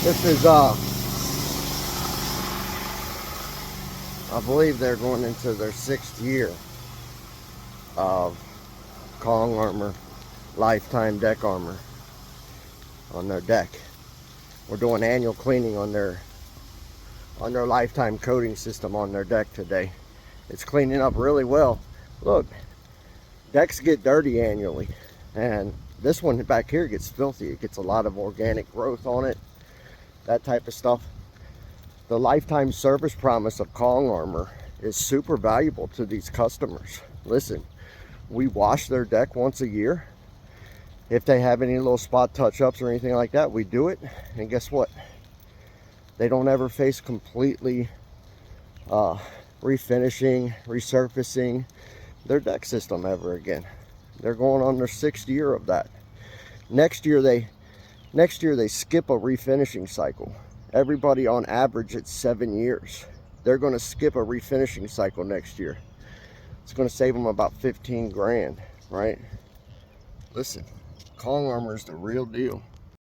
This is I believe they're going into their 6th year of Kong Armor lifetime deck armor on their deck. We're doing annual cleaning on their lifetime coating system on their deck today. It's cleaning up really well. Look, decks get dirty annually, and this one back here gets filthy. It gets a lot of organic growth on it, that type of stuff. The lifetime service promise of Kong Armor is super valuable to these customers. Listen, we wash their deck once a year. If they have any little spot touch-ups or anything like that, we do it, and guess what? They don't ever face completely refinishing, resurfacing their deck system ever again. They're going on their 6th year of that. Next year they skip a refinishing cycle. Everybody on average it's 7 years. They're going to skip a refinishing cycle next year. It's going to save them about 15 grand, right? Listen, Kong Armor is the real deal.